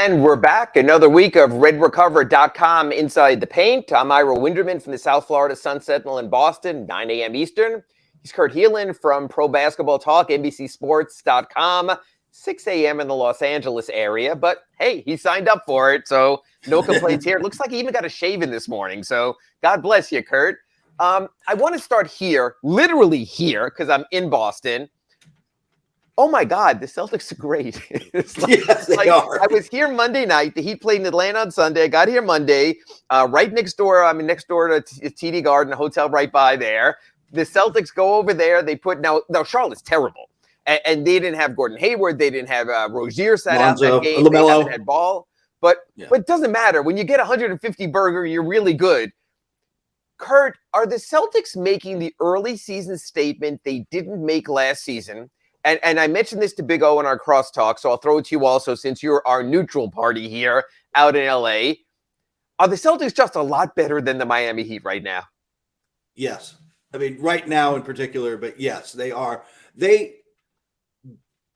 And we're back. Another week of RedRecover.com Inside the Paint. I'm Ira Winderman from the South Florida Sun Sentinel in Boston, 9 a.m. Eastern. He's Kurt Helin from Pro Basketball Talk, NBCSports.com, 6 a.m. in the Los Angeles area. But hey, he signed up for it, so no complaints here. It looks like he even got a shave in this morning, so God bless you, Kurt. I want to start here, literally here, because I'm in Boston. Oh my God, the Celtics are great. Yes, they are. I was here Monday night. The Heat played in Atlanta on Sunday. I got here Monday, right next door. I mean, next door to TD Garden, a hotel right by there. The Celtics go over there. They put now Charlotte's terrible, and they didn't have Gordon Hayward. They didn't have Rozier sat out that game. LaMelo. They haven't had Ball, but it doesn't matter. When you get 150 burger, you're really good. Kurt, are the Celtics making the early season statement they didn't make last season? And I mentioned this to Big O in our crosstalk, so I'll throw it to you also since you're our neutral party here out in LA. Are the Celtics just a lot better than the Miami Heat right now? Yes. I mean, right now in particular, but yes, they are. They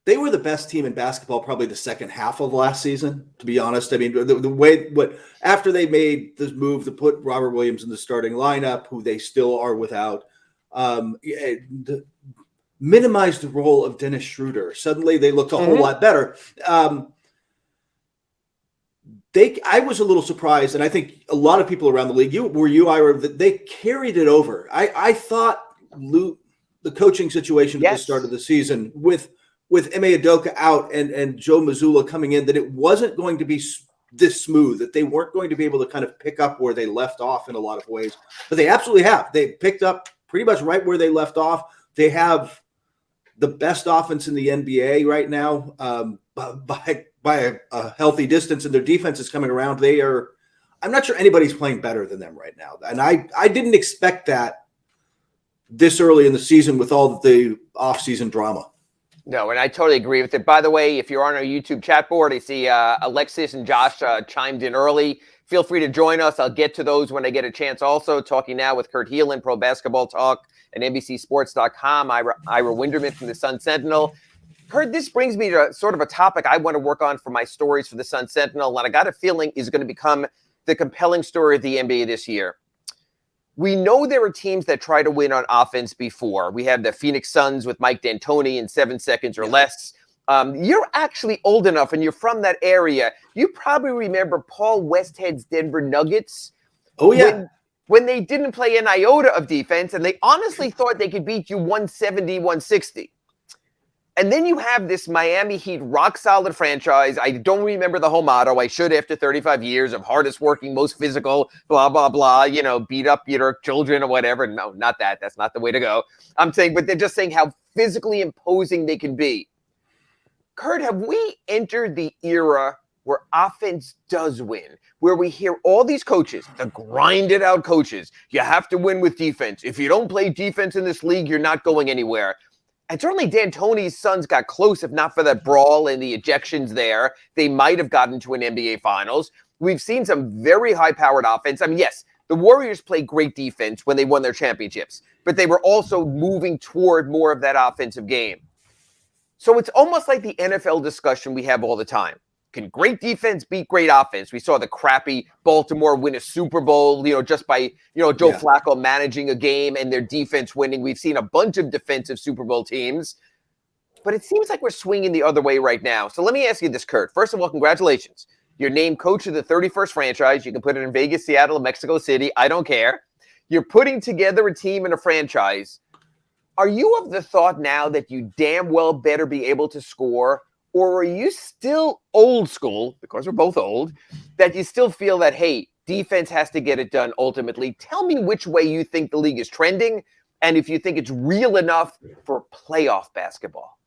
were the best team in basketball probably the second half of last season, to be honest. I mean, the way after they made this move to put Robert Williams in the starting lineup, who they still are without, minimized the role of Dennis Schroeder. Suddenly they looked a whole lot better. I was a little surprised, and I think a lot of people around the league, Ira, that they carried it over. I thought the coaching situation at the start of the season with Ime Udoka out and Joe Mazzulla coming in, that it wasn't going to be this smooth, that they weren't going to be able to kind of pick up where they left off in a lot of ways. But they absolutely have. They picked up pretty much right where they left off. They have the best offense in the NBA right now by a healthy distance, and their defense is coming around. I'm not sure anybody's playing better than them right now. And I didn't expect that this early in the season with all the off-season drama. No, and I totally agree with it. By the way, if you're on our YouTube chat board, I see Alexis and Josh chimed in early. Feel free to join us. I'll get to those when I get a chance also. Talking now with Kurt Helin, Pro Basketball Talk, and NBCSports.com. Ira Winderman from the Sun Sentinel. Kurt, this brings me to sort of a topic I want to work on for my stories for the Sun Sentinel, and I got a feeling is going to become the compelling story of the NBA this year. We know there are teams that try to win on offense before. We have the Phoenix Suns with Mike D'Antoni in 7 seconds or less. You're actually old enough, and you're from that area. You probably remember Paul Westhead's Denver Nuggets. Oh, yeah. When they didn't play an iota of defense, and they honestly thought they could beat you 170, 160. And then you have this Miami Heat rock-solid franchise. I don't remember the whole motto. I should after 35 years of hardest working, most physical, blah, blah, blah, beat up your children or whatever. No, not that. That's not the way to go. I'm saying, but they're just saying how physically imposing they can be. Kurt, have we entered the era where offense does win, where we hear all these coaches, the grinded out coaches, you have to win with defense. If you don't play defense in this league, you're not going anywhere. And certainly D'Antoni's Suns got close, if not for that brawl and the ejections there. They might have gotten to an NBA Finals. We've seen some very high-powered offense. I mean, yes, the Warriors played great defense when they won their championships, but they were also moving toward more of that offensive game. So it's almost like the NFL discussion we have all the time. Can great defense beat great offense? We saw the crappy Baltimore win a Super Bowl, just by, Joe Flacco managing a game and their defense winning. We've seen a bunch of defensive Super Bowl teams, but it seems like we're swinging the other way right now. So let me ask you this, Kurt. First of all, congratulations. You're named coach of the 31st franchise. You can put it in Vegas, Seattle, or Mexico City. I don't care. You're putting together a team and a franchise. Are you of the thought now that you damn well better be able to score? Or are you still old school, because we're both old, that you still feel that, hey, defense has to get it done ultimately? Tell me which way you think the league is trending and if you think it's real enough for playoff basketball.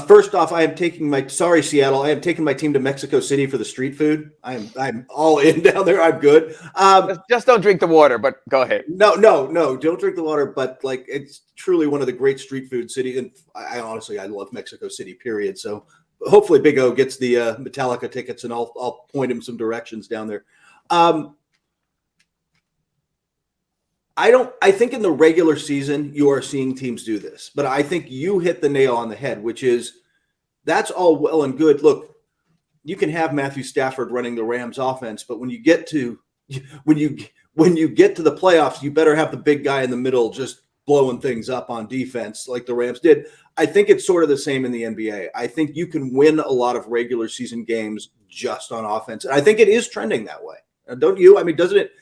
First off, Seattle. I am taking my team to Mexico City for the street food. I'm all in down there. I'm good. Just don't drink the water, but go ahead. No, don't drink the water. But it's truly one of the great street food cities. And I love Mexico City, period. So hopefully Big O gets the Metallica tickets, and I'll point him some directions down there. I think in the regular season, you are seeing teams do this, but I think you hit the nail on the head, which is that's all well and good. Look, you can have Matthew Stafford running the Rams offense, but when you get to the playoffs, you better have the big guy in the middle just blowing things up on defense like the Rams did. I think it's sort of the same in the NBA. I think you can win a lot of regular season games just on offense. And I think it is trending that way. Don't you? I mean, doesn't it?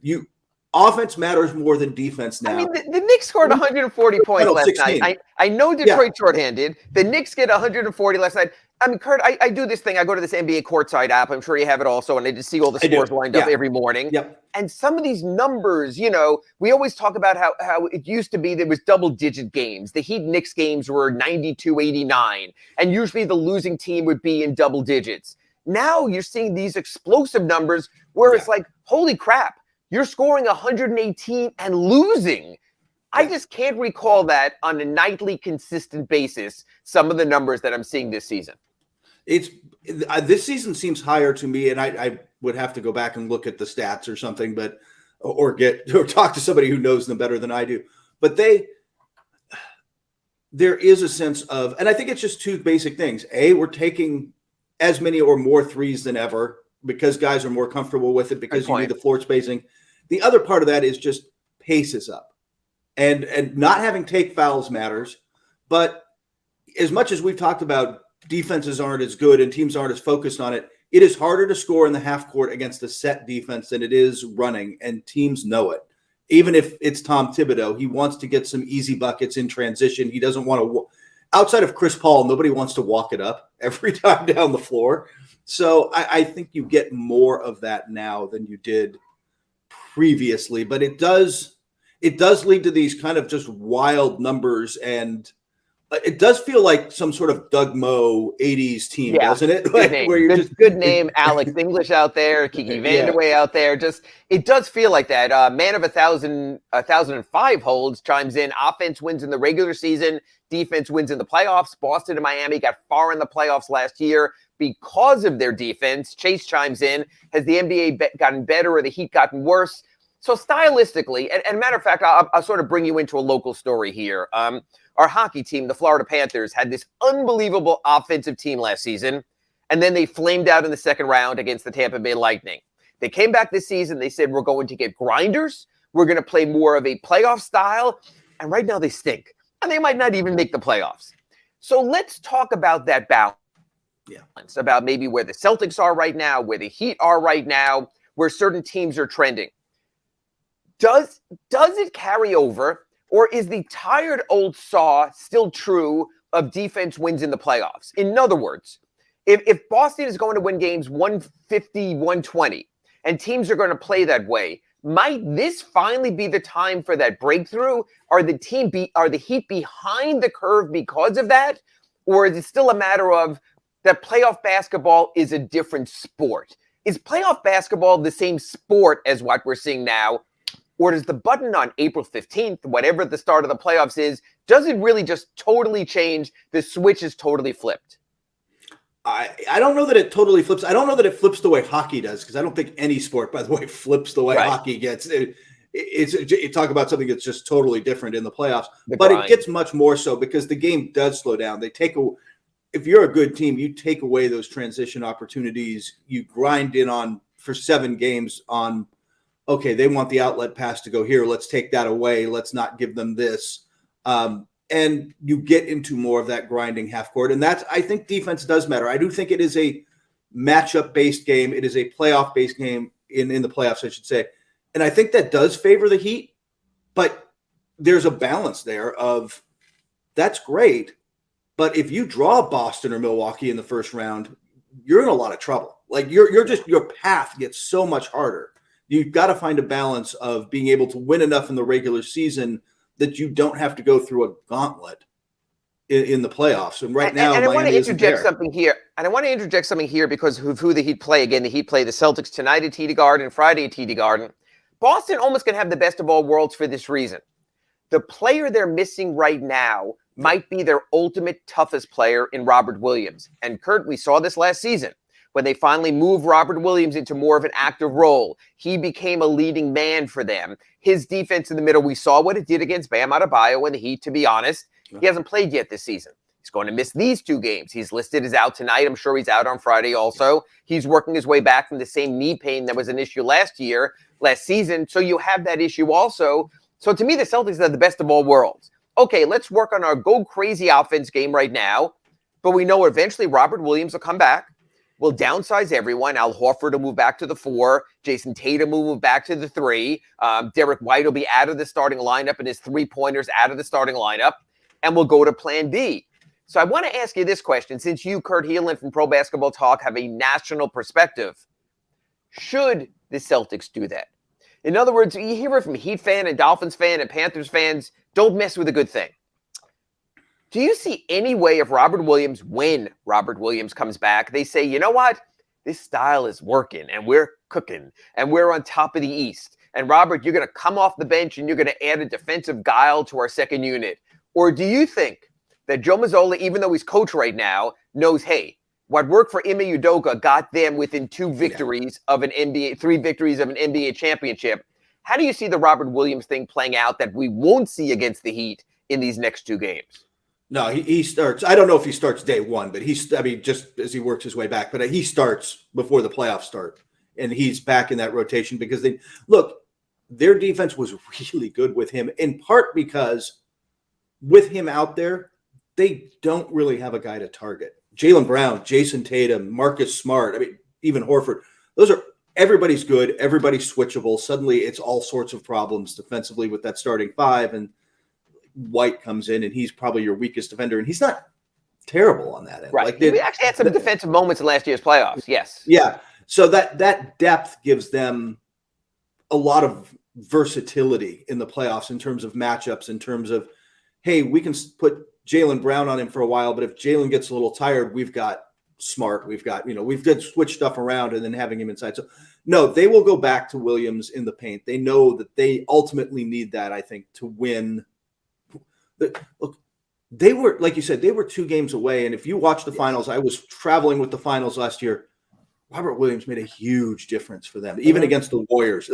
You offense matters more than defense now. I mean, the Knicks scored 140 points last 16. night. I know Detroit shorthanded. The Knicks get 140 last night. I mean, Kurt, I do this thing. I go to this NBA Courtside app. I'm sure you have it also, and I just see all the scores lined up every morning. Yep. And some of these numbers, we always talk about how it used to be there was double-digit games. The Heat-Knicks games were 92-89, and usually the losing team would be in double digits. Now you're seeing these explosive numbers where it's like, holy crap, you're scoring 118 and losing. I just can't recall that on a nightly consistent basis, some of the numbers that I'm seeing this season. This season seems higher to me, and I would have to go back and look at the stats or something, but or talk to somebody who knows them better than I do. But there is a sense of, and I think it's just two basic things. A, we're taking as many or more threes than ever because guys are more comfortable with it because you need the floor spacing. The other part of that is just pace is up. And not having take fouls matters. But as much as we've talked about defenses aren't as good and teams aren't as focused on it, it is harder to score in the half court against a set defense than it is running, and teams know it. Even if it's Tom Thibodeau, he wants to get some easy buckets in transition. He doesn't want to outside of Chris Paul, nobody wants to walk it up every time down the floor. So I think you get more of that now than you did previously, but it does lead to these kind of just wild numbers, and it does feel like some sort of Doug Moe 80s team, doesn't it? Like, where you're just good name, Alex English out there, Kiki Vandeweghe out there. It does feel like that. Man of 1,005 holds chimes in. Offense wins in the regular season. Defense wins in the playoffs. Boston and Miami got far in the playoffs last year because of their defense. Chase chimes in. Has the NBA gotten better or the Heat gotten worse? So stylistically, and matter of fact, I'll sort of bring you into a local story here. Our hockey team, the Florida Panthers, had this unbelievable offensive team last season, and then they flamed out in the second round against the Tampa Bay Lightning. They came back this season. They said, we're going to get grinders. We're going to play more of a playoff style. And right now they stink. And they might not even make the playoffs. So let's talk about that balance. About maybe where the Celtics are right now, where the Heat are right now, where certain teams are trending. Does it carry over? Or is the tired old saw still true of defense wins in the playoffs? In other words, if Boston is going to win games 150, 120, and teams are going to play that way, might this finally be the time for that breakthrough? Are the Heat behind the curve because of that? Or is it still a matter of that playoff basketball is a different sport? Is playoff basketball the same sport as what we're seeing now? Or does the button on April 15th, whatever the start of the playoffs is, does it really just totally change? The switch is totally flipped. I don't know that it totally flips. I don't know that it flips the way hockey does, because I don't think any sport, by the way, flips the way hockey gets. You talk about something that's just totally different in the playoffs, but it gets much more so because the game does slow down. If you're a good team, you take away those transition opportunities. You grind in on for 7 games on, okay, they want the outlet pass to go here. Let's take that away. Let's not give them this. And you get into more of that grinding half court. And I think defense does matter. I do think it is a matchup-based game. It is a playoff-based game in the playoffs, I should say. And I think that does favor the Heat. But there's a balance there of that's great. But if you draw Boston or Milwaukee in the first round, you're in a lot of trouble. Like your path gets so much harder. You've got to find a balance of being able to win enough in the regular season that you don't have to go through a gauntlet in the playoffs. And right now, I want to interject something here. And I want to interject something here because of who the Heat play. Again, the Heat play the Celtics tonight at TD Garden, Friday at TD Garden. Boston almost can have the best of all worlds for this reason. The player they're missing right now might be their ultimate toughest player in Robert Williams. And Kurt, we saw this last season. When they finally moved Robert Williams into more of an active role, he became a leading man for them. His defense in the middle, we saw what it did against Bam Adebayo and the Heat, to be honest. He hasn't played yet this season. He's going to miss these 2 games. He's listed as out tonight. I'm sure he's out on Friday also. He's working his way back from the same knee pain that was an issue last season. So you have that issue also. So to me, the Celtics are the best of all worlds. Okay, let's work on our go crazy offense game right now. But we know eventually Robert Williams will come back. We'll downsize everyone. Al Horford will move back to the 4. Jason Tatum will move back to the 3. Derek White will be out of the starting lineup and his 3-pointers out of the starting lineup. And we'll go to plan B. So I want to ask you this question. Since you, Kurt Helin from Pro Basketball Talk, have a national perspective, should the Celtics do that? In other words, you hear it from Heat fan and Dolphins fan and Panthers fans, don't mess with a good thing. Do you see any way if Robert Williams, when Robert Williams comes back, they say, you know what? This style is working and we're cooking and we're on top of the East. And Robert, you're going to come off the bench and you're going to add a defensive guile to our second unit. Or do you think that Joe Mazzola, even though he's coach right now, knows, hey, what worked for Ime Udoka got them within 2 victories of an NBA, 3 victories of an NBA championship. How do you see the Robert Williams thing playing out that we won't see against the Heat in these next 2 games? No, he starts. I don't know if he starts day 1, but just as he works his way back, but he starts before the playoffs start, and he's back in that rotation because their defense was really good with him, in part because with him out there, they don't really have a guy to target. Jaylen Brown, Jason Tatum, Marcus Smart, even Horford, everybody's good, everybody's switchable. Suddenly it's all sorts of problems defensively with that starting 5, and White comes in and he's probably your weakest defender, and he's not terrible on that end. Right. We actually had some defensive moments in last year's playoffs. Yes. Yeah. So that depth gives them a lot of versatility in the playoffs in terms of matchups, in terms of, hey, we can put Jaylen Brown on him for a while, but if Jaylen gets a little tired, we've got Smart, we've got switch stuff around and then having him inside. So no, they will go back to Williams in the paint. They know that they ultimately need that, I think, to win. Look, they were, like you said, they were 2 games away. And if you watch the finals, I was traveling with the finals last year. Robert Williams made a huge difference for them, even against the Warriors.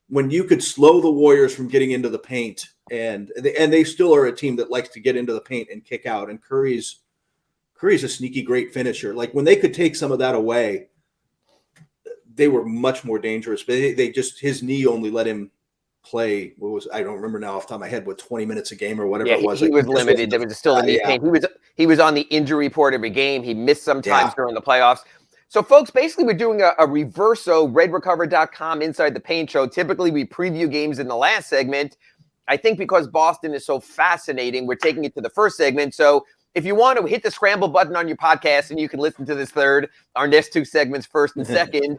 When you could slow the Warriors from getting into the paint, and they still are a team that likes to get into the paint and kick out. And Curry's a sneaky great finisher. Like when they could take some of that away, they were much more dangerous. But his knee only let him play. I don't remember now off the top of my head, 20 minutes a game or whatever it was. He was limited. There was still a knee pain. He was on the injury report every game. He missed some times during the playoffs. So, folks, basically we're doing a reverso redrecover.com Inside the Paint show. Typically, we preview games in the last segment. I think because Boston is so fascinating, we're taking it to the first segment. So if you want to hit the scramble button on your podcast and you can listen to this third, our next 2 segments, first and second.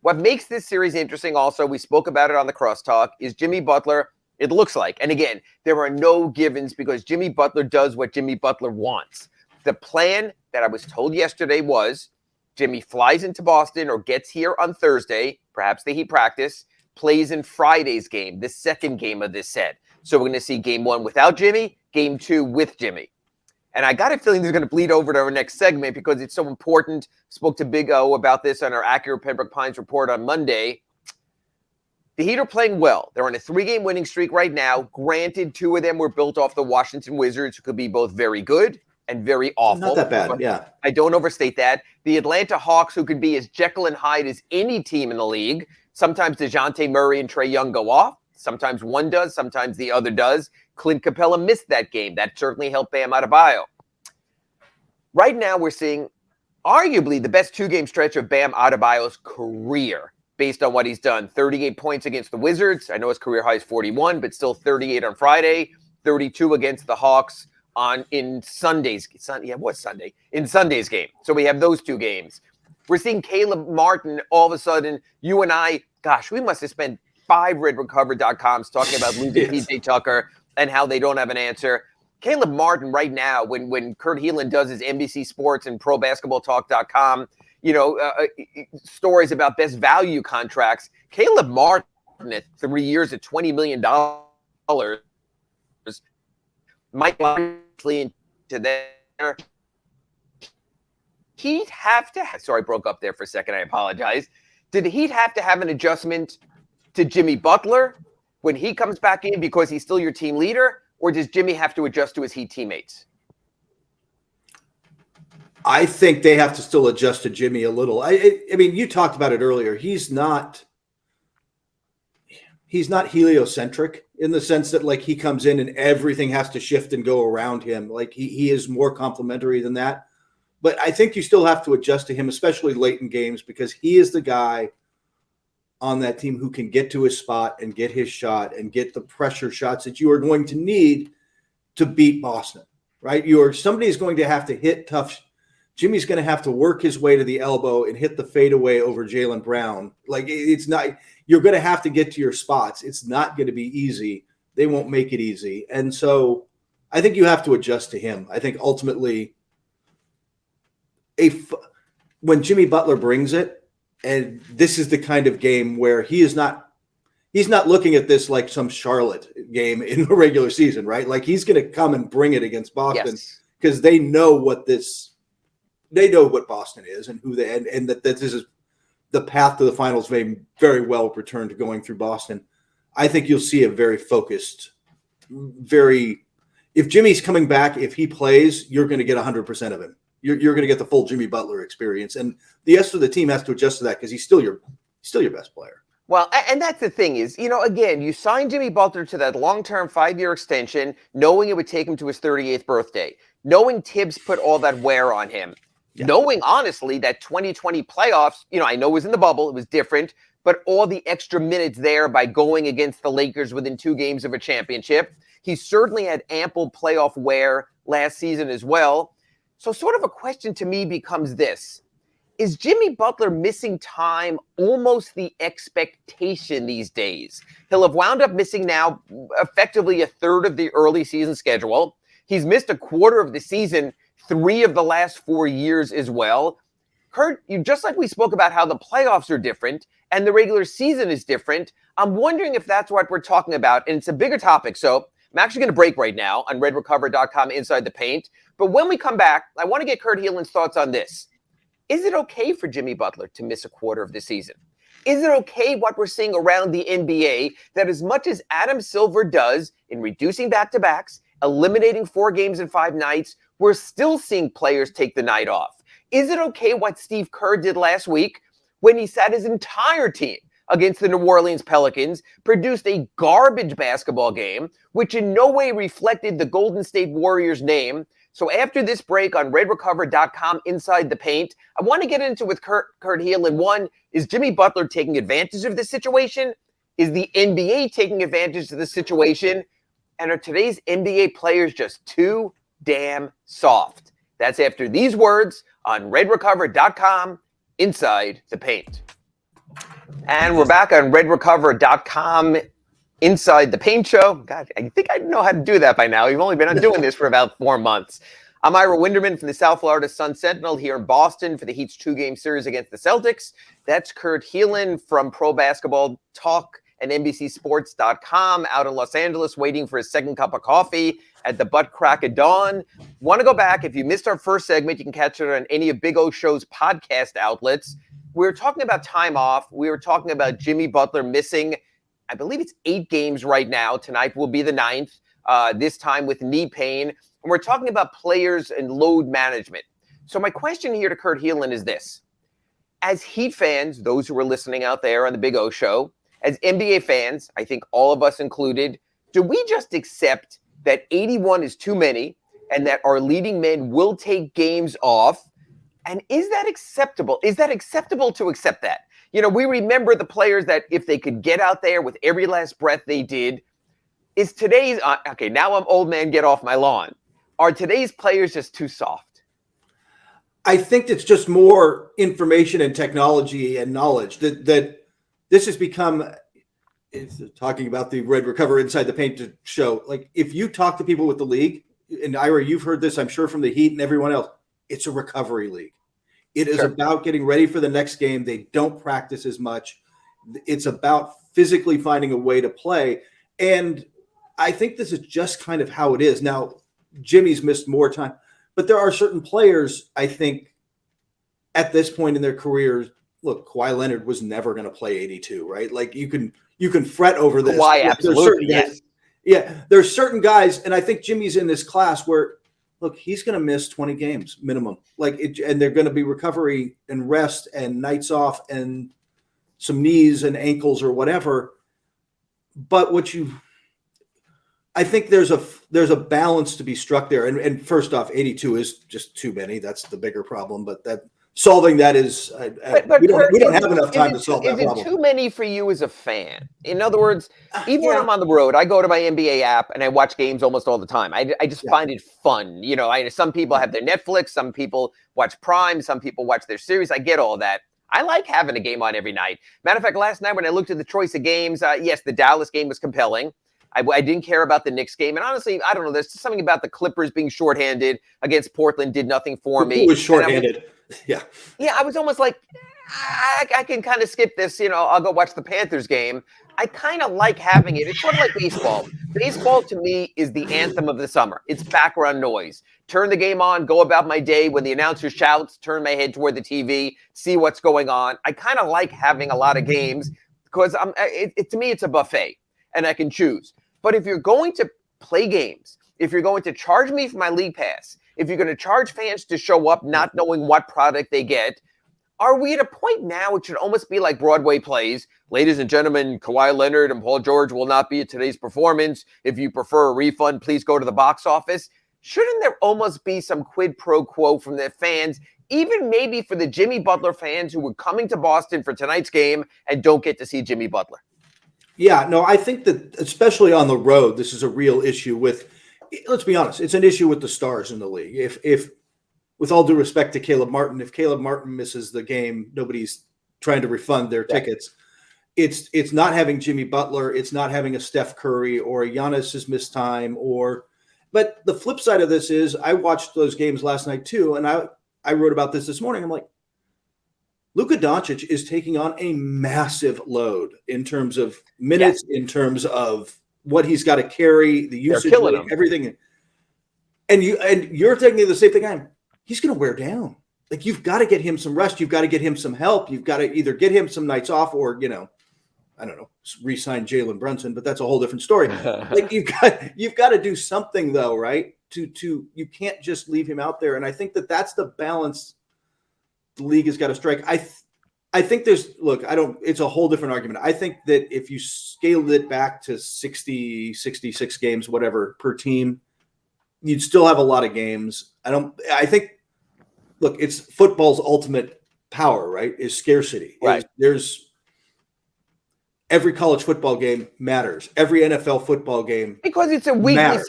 What makes this series interesting also, we spoke about it on the Crosstalk, is Jimmy Butler, it looks like. And again, there are no givens because Jimmy Butler does what Jimmy Butler wants. The plan that I was told yesterday was Jimmy flies into Boston or gets here on Thursday, perhaps the Heat practice, plays in Friday's game, the second game of this set. So we're going to see game 1 without Jimmy, game 2 with Jimmy. And I got a feeling this is going to bleed over to our next segment because it's so important. Spoke to Big O about this on our Accurate Pembroke Pines report on Monday. The Heat are playing well. They're on a 3-game winning streak right now. Granted, 2 of them were built off the Washington Wizards, who could be both very good and very awful. Not that bad, yeah. I don't overstate that. The Atlanta Hawks, who could be as Jekyll and Hyde as any team in the league. Sometimes DeJounte Murray and Trae Young go off. Sometimes one does, sometimes the other does. Clint Capella missed that game. That certainly helped Bam Adebayo. Right now, we're seeing arguably the best 2-game stretch of Bam Adebayo's career based on what he's done. 38 points against the Wizards. I know his career high is 41, but still 38 on Friday. 32 against the Hawks in Sunday's game. So we have those 2 games. We're seeing Caleb Martin all of a sudden. You and I, we must have spent 5 redrecover.coms talking about losing PJ Tucker and how they don't have an answer. Caleb Martin right now, when Kurt Helin does his NBC Sports and ProBasketballTalk.com, stories about best value contracts, Caleb Martin at 3 years at $20 million might likely into there. Heat have to. Sorry, I broke up there for a second. I apologize. Did the Heat have to have an adjustment to Jimmy Butler when he comes back in because he's still your team leader, or does Jimmy have to adjust to his Heat teammates? I think they have to still adjust to Jimmy a little. I mean, you talked about it earlier. He's not heliocentric in the sense that like he comes in and everything has to shift and go around him. Like he is more complimentary than that. But I think you still have to adjust to him, especially late in games, because he is the guy on that team who can get to his spot and get his shot and get the pressure shots that you are going to need to beat Boston, right? Somebody is going to have to hit tough. Jimmy's going to have to work his way to the elbow and hit the fadeaway over Jaylen Brown. Like it's not, you're going to have to get to your spots. It's not going to be easy. They won't make it easy. And so I think you have to adjust to him. I think ultimately when Jimmy Butler brings it, and this is the kind of game where he's not looking at this like some Charlotte game in the regular season, right? Like he's going to come and bring it against Boston because they know what Boston is and who and that this is the path to the finals may very well return to going through Boston. I think you'll see a very focused, if Jimmy's coming back, if he plays, you're going to get 100% of him. You're going to get the full Jimmy Butler experience, and the rest of the team has to adjust to that because he's still your best player. Well, and that's the thing is, again, you signed Jimmy Butler to that long-term 5-year extension, knowing it would take him to his 38th birthday, knowing Tibbs put all that wear on him, knowing honestly that 2020 playoffs, I know it was in the bubble, it was different, but all the extra minutes there by going against the Lakers within 2 games of a championship. He certainly had ample playoff wear last season as well. So sort of a question to me becomes this. Is Jimmy Butler missing time almost the expectation these days? He'll have wound up missing now effectively a third of the early season schedule. He's missed a quarter of the season 3 of the last 4 years as well. Kurt, just like we spoke about how the playoffs are different and the regular season is different, I'm wondering if that's what we're talking about. And it's a bigger topic. So I'm actually going to break right now on redrecover.com Inside the Paint. But when we come back, I want to get Kurt Helin's thoughts on this. Is it okay for Jimmy Butler to miss a quarter of the season? Is it okay what we're seeing around the NBA that as much as Adam Silver does in reducing back-to-backs, eliminating 4 games in 5 nights, we're still seeing players take the night off? Is it okay what Steve Kerr did last week when he sat his entire team against the New Orleans Pelicans, produced a garbage basketball game, which in no way reflected the Golden State Warriors' name? So after this break on redrecover.com Inside the Paint, I want to get into with Kurt Helin. One, is Jimmy Butler taking advantage of this situation? Is the NBA taking advantage of the situation? And are today's NBA players just too damn soft? That's after these words on redrecover.com Inside the Paint. And we're back on redrecover.com Inside the Paint show. God, I think I know how to do that by now. We've only been doing this for about 4 months. I'm Ira Winderman from the South Florida Sun Sentinel here in Boston for the Heat's 2-game series against the Celtics. That's Kurt Helin from Pro Basketball Talk and NBCSports.com out in Los Angeles waiting for his second cup of coffee at the butt crack of dawn. Want to go back? If you missed our first segment, you can catch it on any of Big O Show's podcast outlets. We were talking about time off. We were talking about Jimmy Butler missing, I believe it's 8 games right now. Tonight will be the 9th, this time with knee pain. And we're talking about players and load management. So my question here to Kurt Helin is this. As Heat fans, those who are listening out there on the Big O Show, as NBA fans, I think all of us included, do we just accept that 81 is too many and that our leading men will take games off? And is that acceptable? Is that acceptable to accept that? We remember the players that if they could get out there with every last breath they did. Is today's, okay, now I'm old man, get off my lawn. Are today's players just too soft? I think it's just more information and technology and knowledge that this has become, talking about the Red Recover Inside the Paint show. Like if you talk to people with the league, and Ira, you've heard this, I'm sure, from the Heat and everyone else, it's a recovery league. It is about getting ready for the next game. They don't practice as much. It's about physically finding a way to play. And I think this is just kind of how it is. Now, Jimmy's missed more time, but there are certain players, I think, at this point in their careers, look, Kawhi Leonard was never going to play 82, right? Like you can fret over this. Kawhi, absolutely, yes. Yeah, there's certain guys, and I think Jimmy's in this class where look, he's going to miss 20 games minimum. And they're going to be recovery and rest and nights off and some knees and ankles or whatever. But I think there's a balance to be struck there. And first off, 82 is just too many. That's the bigger problem. But solving that is we don't have enough time to solve that problem. Is it too many for you as a fan? In other words, even when I'm on the road, I go to my NBA app and I watch games almost all the time. I just find it fun. Some people have their Netflix, some people watch Prime, some people watch their series. I get all that. I like having a game on every night. Matter of fact, last night when I looked at the choice of games, yes, the Dallas game was compelling. I didn't care about the Knicks game. And honestly, I don't know. There's something about the Clippers being shorthanded against Portland did nothing for me. Who was shorthanded? Yeah, I was almost like, I can kind of skip this. I'll go watch the Panthers game. I kind of like having it. It's sort of like baseball. Baseball to me is the anthem of the summer. It's background noise. Turn the game on, go about my day. When the announcer shouts, turn my head toward the TV, see what's going on. I kind of like having a lot of games because to me, it's a buffet and I can choose. But if you're going to play games, if you're going to charge me for my league pass, if you're going to charge fans to show up not knowing what product they get, are we at a point now it should almost be like Broadway plays? Ladies and gentlemen, Kawhi Leonard and Paul George will not be at today's performance. If you prefer a refund, please go to the box office. Shouldn't there almost be some quid pro quo from the fans, even maybe for the Jimmy Butler fans who were coming to Boston for tonight's game and don't get to see Jimmy Butler? Yeah, no, I think that especially on the road, this is a real issue with, let's be honest, it's an issue with the stars in the league. If with all due respect to Caleb Martin, if Caleb Martin misses the game, nobody's trying to refund their tickets. It's not having Jimmy Butler. It's not having a Steph Curry or a Giannis has missed time. But the flip side of this is I watched those games last night too, and I wrote about this morning. I'm like, Luka Doncic is taking on a massive load in terms of minutes, in terms of what he's got to carry, the usage, everything. And you're thinking the same thing. He's going to wear down. Like, you've got to get him some rest. You've got to get him some help. You've got to either get him some nights off or, I don't know, re-sign Jalen Brunson, but that's a whole different story. Like, you've got to do something though, right? To you can't just leave him out there. And I think that's the balance the league has got to strike. I think it's a whole different argument. I think that if you scaled it back to 60, 66 games, whatever per team, you'd still have a lot of games. It's football's ultimate power, right? Is scarcity. Right. Every college football game matters. Every NFL football game because it's a weekly matters.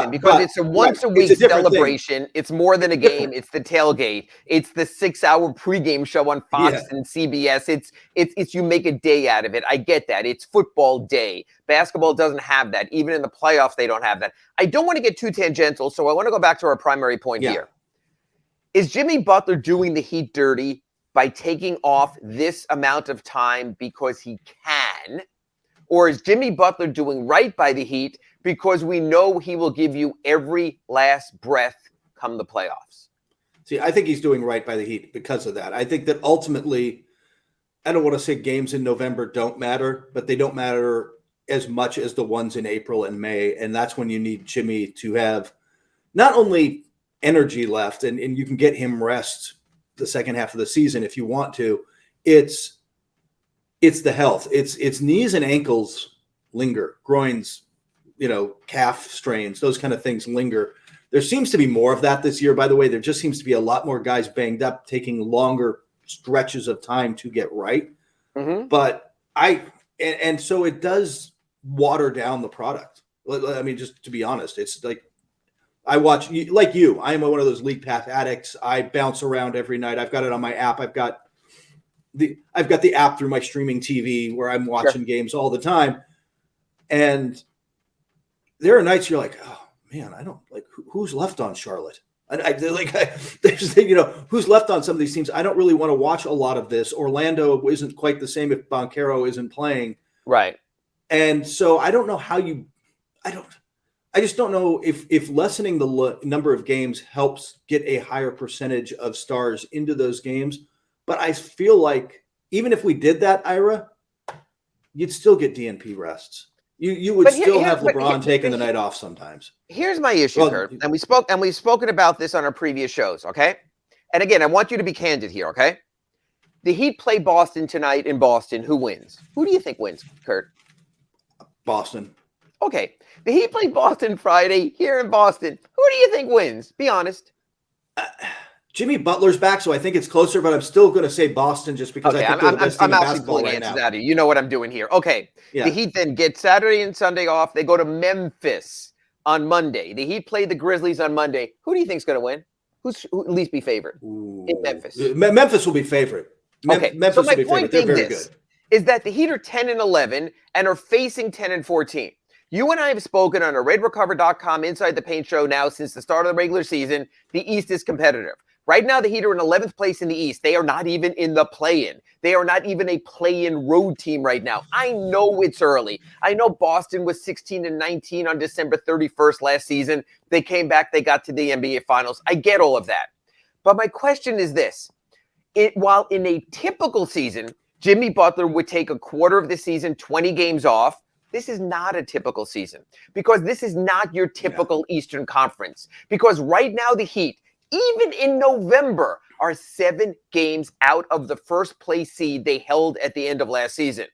Because it's a once a week celebration. Thing. It's more than a game. It's the tailgate. It's the 6-hour pregame show on Fox and CBS. It's you make a day out of it. I get that. It's football day. Basketball doesn't have that. Even in the playoffs, they don't have that. I don't want to get too tangential, so I want to go back to our primary point here. Is Jimmy Butler doing the Heat dirty by taking off this amount of time because he can? Or is Jimmy Butler doing right by the Heat because we know he will give you every last breath come the playoffs? See, I think he's doing right by the Heat because of that. I think that ultimately, I don't want to say games in November don't matter, but they don't matter as much as the ones in April and May. And that's when you need Jimmy to have not only energy left and you can get him rest the second half of the season if you want to. It's the health. It's knees and ankles linger, groins, calf strains, those kind of things linger. There seems to be more of that this year, by the way. There just seems to be a lot more guys banged up, taking longer stretches of time to get right. Mm-hmm. But so it does water down the product. I mean, just to be honest, it's like, I watch, like you, I am one of those league pass addicts. I bounce around every night. I've got it on my app. I've got the app through my streaming TV where I'm watching games all the time. And there are nights you're like, oh man, I don't like who's left on Charlotte. Who's left on some of these teams. I don't really want to watch a lot of this. Orlando isn't quite the same if Banchero isn't playing. Right. And so I don't know I just don't know if lessening the number of games helps get a higher percentage of stars into those games. But I feel like even if we did that, Ira, you'd still get DNP rests. You would still have LeBron taking the night off sometimes. Here's my issue, Kurt, and we've spoken about this on our previous shows, okay? And again, I want you to be candid here, okay? The Heat play Boston tonight in Boston. Who wins? Who do you think wins, Kurt? Boston. Okay. The Heat play Boston Friday here in Boston. Who do you think wins? Be honest. Jimmy Butler's back, so I think it's closer, but I'm still going to say Boston just because I think they're the best team in basketball right now. Out of you. You know what I'm doing here. Okay. Yeah. The Heat then get Saturday and Sunday off. They go to Memphis on Monday. The Heat play the Grizzlies on Monday. Who do you think is going to win? Who at least be favored in Memphis? Memphis will be favorite. Okay. Memphis so my will be point favorite. They're being very good. Is that the Heat are 10-11 and are facing 10-14. You and I have spoken on a RedRecover.com Inside the Paint show now since the start of the regular season. The East is competitive. Right now, the Heat are in 11th place in the East. They are not even in the play-in. They are not even a play-in road team right now. I know it's early. I know Boston was 16-19 on December 31st last season. They came back. They got to the NBA Finals. I get all of that. But my question is this. While in a typical season, Jimmy Butler would take a quarter of the season, 20 games off, this is not a typical season because this is not your typical Eastern Conference. Because right now, the Heat, even in November, are 7 games out of the first place seed they held at the end of last season.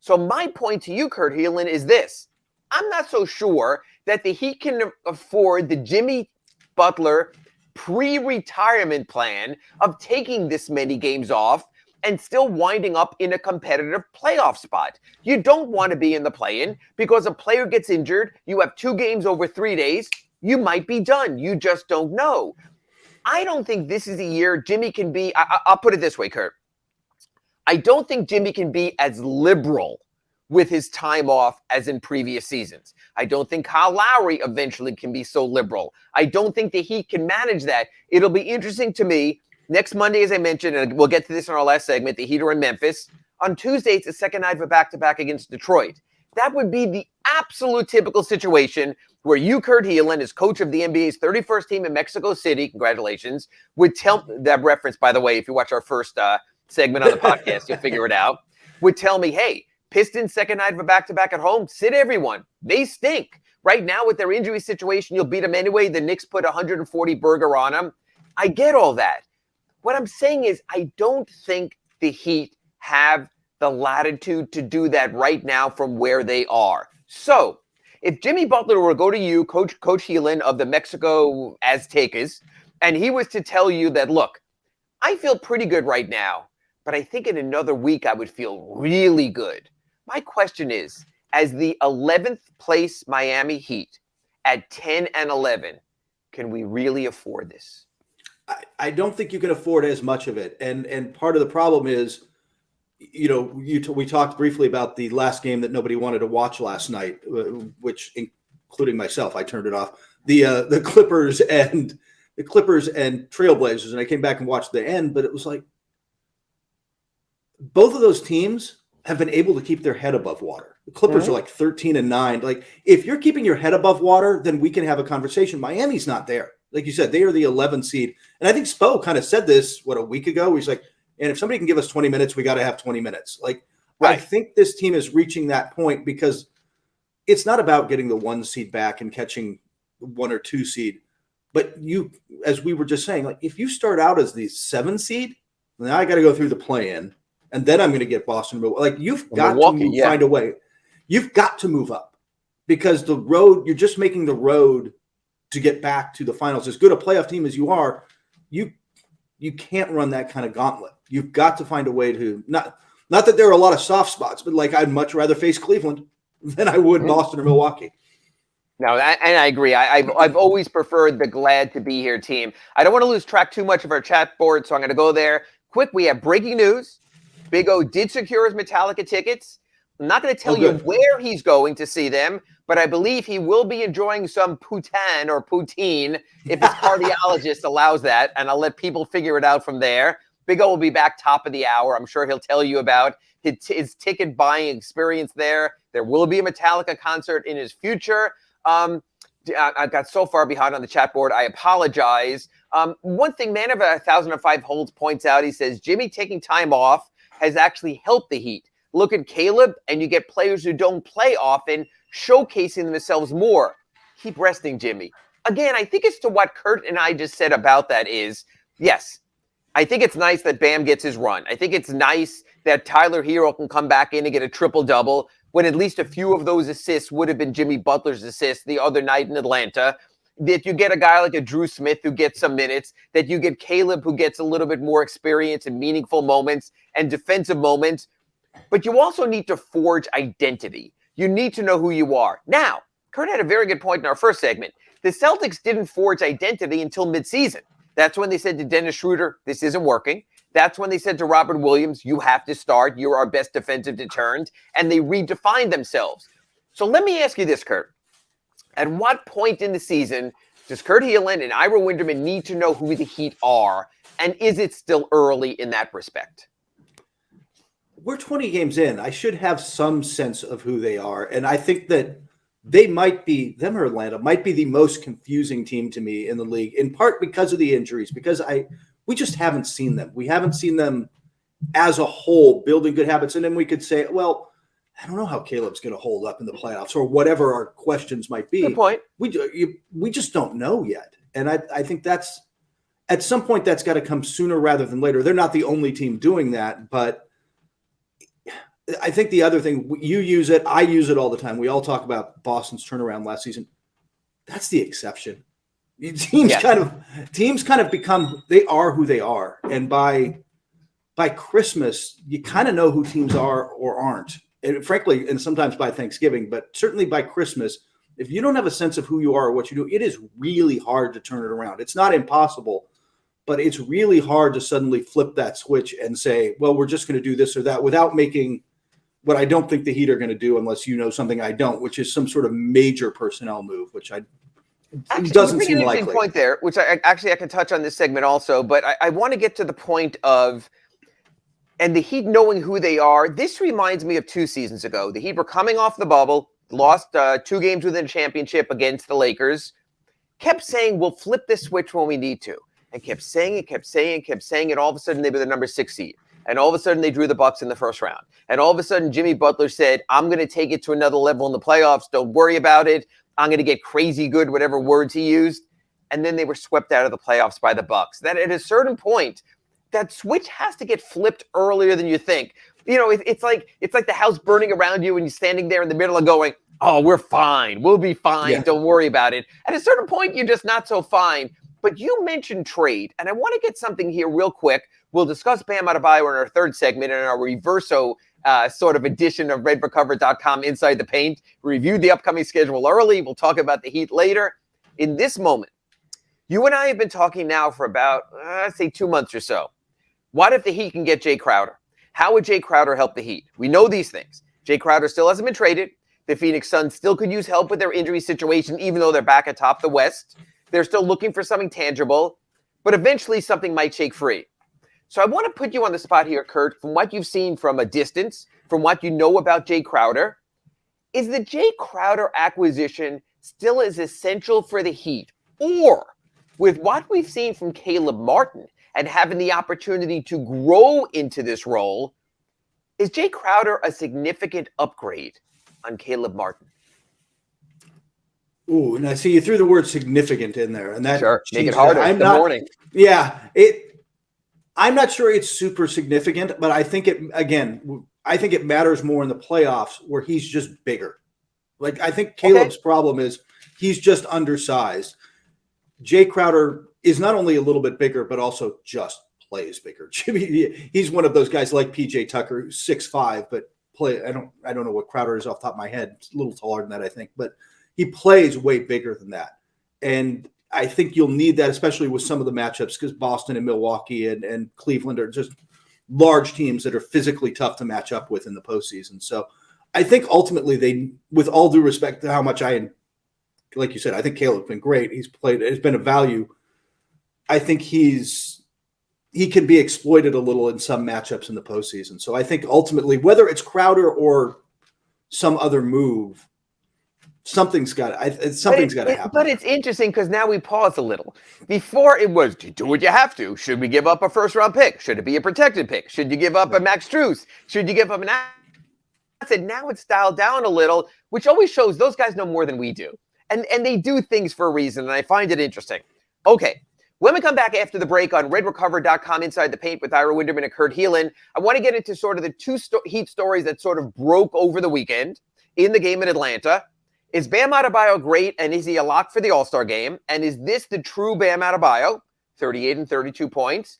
So my point to you, Kurt Helin, is this. I'm not so sure that the Heat can afford the Jimmy Butler pre-retirement plan of taking this many games off and still winding up in a competitive playoff spot. You don't want to be in the play-in because a player gets injured, you have 2 games over 3 days, you might be done. You just don't know. I don't think this is a year Jimmy can be, I'll put it this way, Kurt. I don't think Jimmy can be as liberal with his time off as in previous seasons. I don't think Kyle Lowry eventually can be so liberal. I don't think the Heat can manage that. It'll be interesting to me. Next Monday, as I mentioned, and we'll get to this in our last segment, the Heat are in Memphis. On Tuesday, it's the second night of a back-to-back against Detroit. That would be the absolute typical situation where you, Kurt Helin, as coach of the NBA's 31st team in Mexico City, congratulations, would tell that reference, by the way, if you watch our first segment on the podcast, you'll figure it out, would tell me, hey, Pistons second night of a back-to-back at home, sit everyone. They stink. Right now, with their injury situation, you'll beat them anyway. The Knicks put 140 burger on them. I get all that. What I'm saying is I don't think the Heat have the latitude to do that right now from where they are. So if Jimmy Butler were to go to you, Coach Helin of the Mexico Aztecas, and he was to tell you that, look, I feel pretty good right now, but I think in another week I would feel really good. My question is, as the 11th place Miami Heat at 10-11, can we really afford this? I don't think you can afford as much of it. And part of the problem is, you know, we talked briefly about the last game that nobody wanted to watch last night, which including myself, I turned it off. The Clippers and Trailblazers, and I came back and watched the end, but it was like both of those teams have been able to keep their head above water. The Clippers are like 13-9. Like, if you're keeping your head above water, then we can have a conversation. Miami's not there. Like you said, they are the 11th seed. And I think Spo kind of said this, a week ago? He's like, and if somebody can give us 20 minutes, we got to have 20 minutes. Like, right. I think this team is reaching that point because it's not about getting the 1 seed back and catching the 1 or 2 seed. But you, as we were just saying, like, if you start out as the 7 seed, now I got to go through the play-in, and then I'm going to get Boston. Like, you've got to find a way. You've got to move up because the road, you're just making the road to get back to the finals. As good a playoff team as you are, you can't run that kind of gauntlet. You've got to find a way to not that there are a lot of soft spots, but like I'd much rather face Cleveland than I would Boston or Milwaukee. No, and I agree. I've always preferred the glad to be here team. I don't want to lose track too much of our chat board, so I'm going to go there. Quick, we have breaking news. Big O did secure his Metallica tickets. I'm not going to tell you where he's going to see them, but I believe he will be enjoying some poutine or poutine if his cardiologist allows that, and I'll let people figure it out from there. Big O will be back top of the hour. I'm sure he'll tell you about his ticket buying experience there. There will be a Metallica concert in his future. I got so far behind on the chat board. I apologize. One thing, Man of 1005 Holds points out, he says, Jimmy taking time off has actually helped the Heat. Look at Caleb, and you get players who don't play often showcasing themselves more. Keep resting Jimmy. Again, I think it's to what Kurt and I just said about that is, yes, I think it's nice that Bam gets his run. I think it's nice that Tyler Hero can come back in and get a triple-double when at least a few of those assists would have been Jimmy Butler's assists the other night in Atlanta. That you get a guy like a Drew Smith who gets some minutes, that you get Caleb who gets a little bit more experience in meaningful moments and defensive moments. But you also need to forge identity. You need to know who you are. Now, Kurt had a very good point in our first segment. The Celtics didn't forge identity until midseason. That's when they said to Dennis Schroeder, this isn't working. That's when they said to Robert Williams, you have to start. You're our best defensive deterrent. And they redefined themselves. So let me ask you this, Kurt. At what point in the season does Kurt Helin and Ira Winderman need to know who the Heat are? And is it still early in that respect? We're 20 games in. I should have some sense of who they are. And I think that they might be, them or Atlanta, might be the most confusing team to me in the league, in part because of the injuries, because we just haven't seen them. We haven't seen them as a whole building good habits. And then we could say, well, I don't know how Caleb's going to hold up in the playoffs or whatever our questions might be. Good point. We just don't know yet. And I think that's, at some point, that's got to come sooner rather than later. They're not the only team doing that, but I think the other thing, you use it, I use it all the time. We all talk about Boston's turnaround last season. That's the exception. Teams kind of become, they are who they are. And by Christmas, you kind of know who teams are or aren't. And frankly, and sometimes by Thanksgiving, but certainly by Christmas, if you don't have a sense of who you are or what you do, it is really hard to turn it around. It's not impossible, but it's really hard to suddenly flip that switch and say, well, we're just going to do this or that without making what I don't think the Heat are going to do unless you know something I don't, which is some sort of major personnel move, which doesn't seem likely. Point there, which I can touch on this segment also, but I want to get to the point of, and the Heat knowing who they are. This reminds me of 2 seasons ago. The Heat were coming off the bubble, lost 2 games within a championship against the Lakers, kept saying, we'll flip this switch when we need to, and kept saying it, and all of a sudden they were the number 6 seed. And all of a sudden they drew the Bucks in the first round. And all of a sudden Jimmy Butler said, I'm going to take it to another level in the playoffs. Don't worry about it. I'm going to get crazy good, whatever words he used. And then they were swept out of the playoffs by the Bucks. That at a certain point, that switch has to get flipped earlier than you think. You know, it's like the house burning around you and you're standing there in the middle of going, oh, we're fine. We'll be fine. Yeah. Don't worry about it. At a certain point, you're just not so fine. But you mentioned trade, and I want to get something here real quick. We'll discuss Bam Adebayo in our third segment in our reverso sort of edition of RedForCover.com Inside the Paint. We reviewed the upcoming schedule early. We'll talk about the Heat later. In this moment, you and I have been talking now for about, say, 2 months or so. What if the Heat can get Jay Crowder? How would Jay Crowder help the Heat? We know these things. Jay Crowder still hasn't been traded. The Phoenix Suns still could use help with their injury situation, even though they're back atop the West. They're still looking for something tangible, but eventually something might shake free. So I want to put you on the spot here, Kurt, from what you've seen from a distance, from what you know about Jay Crowder. Is the Jay Crowder acquisition still as essential for the Heat? Or with what we've seen from Caleb Martin and having the opportunity to grow into this role, is Jay Crowder a significant upgrade on Caleb Martin? Ooh, and I see you threw the word significant in there, and that sure, make it harder. Morning. Yeah, I'm not sure it's super significant, but I think it matters more in the playoffs where he's just bigger. Like I think Caleb's problem is he's just undersized. Jay Crowder is not only a little bit bigger, but also just plays bigger. He's one of those guys like PJ Tucker, who's 6'5", but I don't know what Crowder is off the top of my head. It's a little taller than that, I think, but he plays way bigger than that. And I think you'll need that, especially with some of the matchups, because Boston and Milwaukee and Cleveland are just large teams that are physically tough to match up with in the postseason. So I think ultimately they, with all due respect to how much like you said, I think Caleb's been great. He's been a value. I think he can be exploited a little in some matchups in the postseason. So I think ultimately, whether it's Crowder or some other move, something's got to happen. But it's interesting because now we pause a little. Before it was, do what you have to. Should we give up a first-round pick? Should it be a protected pick? Should you give up a Max Strus? Should you give up an said now it's dialed down a little, which always shows those guys know more than we do. And they do things for a reason, and I find it interesting. Okay, when we come back after the break on redrecover.com Inside the Paint with Ira Winderman and Kurt Helin, I want to get into sort of the two Heat stories that sort of broke over the weekend in the game in Atlanta. Is Bam Adebayo great, and is he a lock for the All-Star game? And is this the true Bam Adebayo, 38 and 32 points?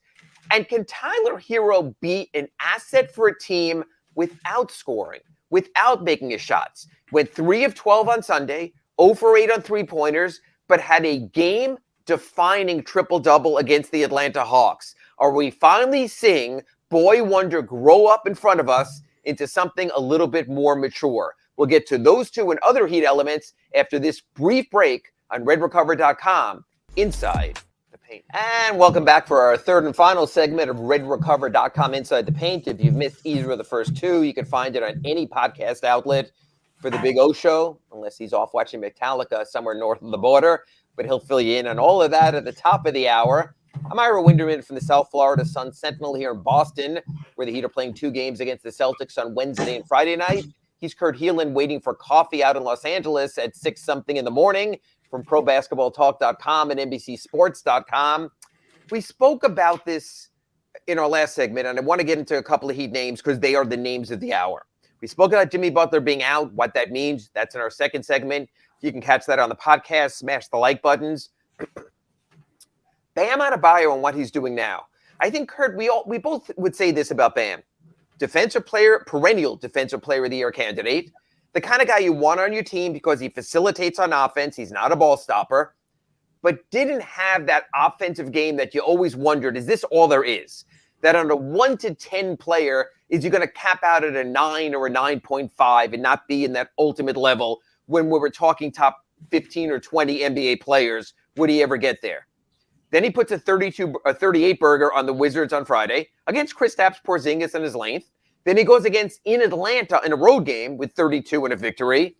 And can Tyler Hero be an asset for a team without scoring, without making his shots? Went 3 of 12 on Sunday, 0 for 8 on three-pointers, but had a game-defining triple-double against the Atlanta Hawks. Are we finally seeing Boy Wonder grow up in front of us into something a little bit more mature? We'll get to those two and other Heat elements after this brief break on redrecover.com Inside the Paint. And welcome back for our third and final segment of redrecover.com Inside the Paint. If you've missed either of the first two, you can find it on any podcast outlet for the Big O Show, unless he's off watching Metallica somewhere north of the border. But he'll fill you in on all of that at the top of the hour. I'm Ira Winderman from the South Florida Sun Sentinel here in Boston, where the Heat are playing 2 games against the Celtics on Wednesday and Friday night. He's Kurt Helin waiting for coffee out in Los Angeles at 6-something in the morning from ProBasketballTalk.com and NBCSports.com. We spoke about this in our last segment, and I want to get into a couple of Heat names because they are the names of the hour. We spoke about Jimmy Butler being out, what that means. That's in our second segment. You can catch that on the podcast. Smash the like buttons. Bam Adebayo and what he's doing now. I think, Kurt, we both would say this about Bam. Defensive player, perennial defensive player of the year candidate. The kind of guy you want on your team because he facilitates on offense. He's not a ball stopper, but didn't have that offensive game that you always wondered, is this all there is? That on a 1 to 10 player, is he going to cap out at a 9 or a 9.5 and not be in that ultimate level when we were talking top 15 or 20 NBA players? Would he ever get there? Then he puts a 38 burger on the Wizards on Friday against Kristaps Porzingis and his length. Then he goes against in Atlanta in a road game with 32 and a victory.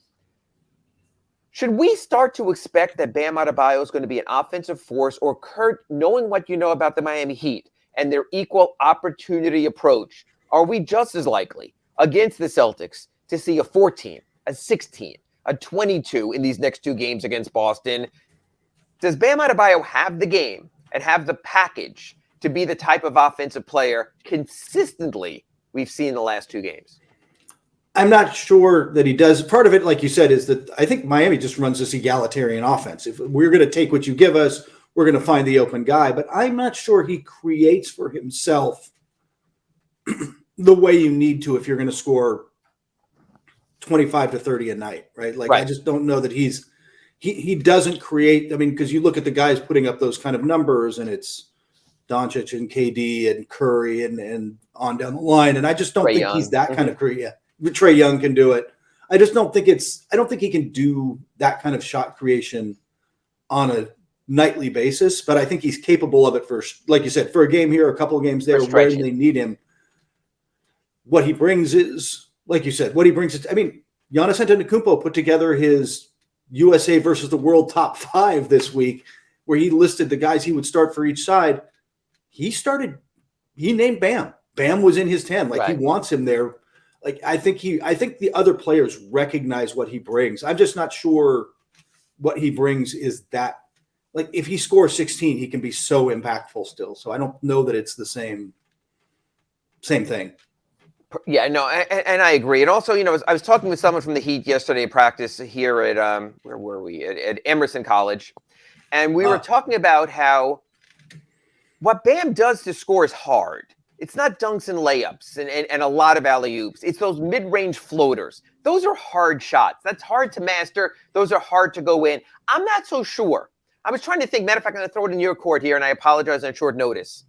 Should we start to expect that Bam Adebayo is going to be an offensive force, or Kurt, knowing what you know about the Miami Heat and their equal opportunity approach, are we just as likely against the Celtics to see a 14, a 16, a 22 in these next 2 games against Boston? Does Bam Adebayo have the game and have the package to be the type of offensive player consistently we've seen in the last 2 games? I'm not sure that he does. Part of it, like you said, is that I think Miami just runs this egalitarian offense. If we're going to take what you give us, we're going to find the open guy. But I'm not sure he creates for himself the way you need to if you're going to score 25 to 30 a night, right? Like, right. I just don't know that he doesn't create. I mean, because you look at the guys putting up those kind of numbers, and it's Doncic and KD and Curry and on down the line. And I just don't think he's that kind of creator. Trae Young can do it. I just don't think I don't think he can do that kind of shot creation on a nightly basis, but I think he's capable of it for, like you said, for a game here, a couple of games there where they need him. What he brings is, like you said, I mean, Giannis Antetokounmpo put together his USA versus the world top 5 this week, where he listed the guys he would start for each side. He named Bam. Bam was in his 10. Like, right. He wants him there. Like, I think the other players recognize what he brings. I'm just not sure what he brings is that, like, if he scores 16, he can be so impactful still. So I don't know that it's the same thing. Yeah, no, and I agree. And also, I was talking with someone from the Heat yesterday at practice here at, where were we? At Emerson College. And we were talking about how what Bam does to score is hard. It's not dunks and layups and a lot of alley-oops. It's those mid-range floaters. Those are hard shots. That's hard to master. Those are hard to go in. I'm not so sure. I was trying to think. Matter of fact, I'm going to throw it in your court here, and I apologize on short notice.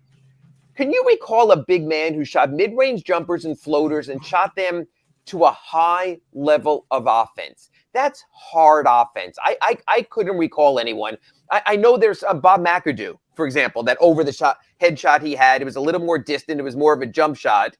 Can you recall a big man who shot mid-range jumpers and floaters and shot them to a high level of offense? That's hard offense. I couldn't recall anyone. I know there's Bob McAdoo, for example, that over the shot headshot he had. It was a little more distant. It was more of a jump shot.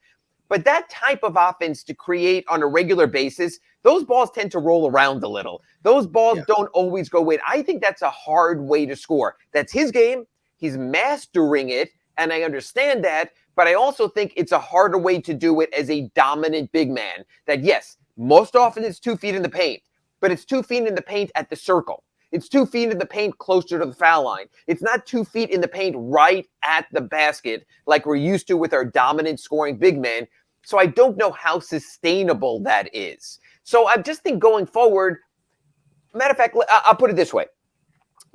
But that type of offense to create on a regular basis, those balls tend to roll around a little. Those balls don't always go in. I think that's a hard way to score. That's his game. He's mastering it, and I understand that. but I also think it's a harder way to do it as a dominant big man. That, yes, most often it's 2 feet in the paint, but it's 2 feet in the paint at the circle. It's 2 feet in the paint closer to the foul line. It's not 2 feet in the paint right at the basket like we're used to with our dominant scoring big men. So I don't know how sustainable that is. So I just think going forward, matter of fact, I'll put it this way.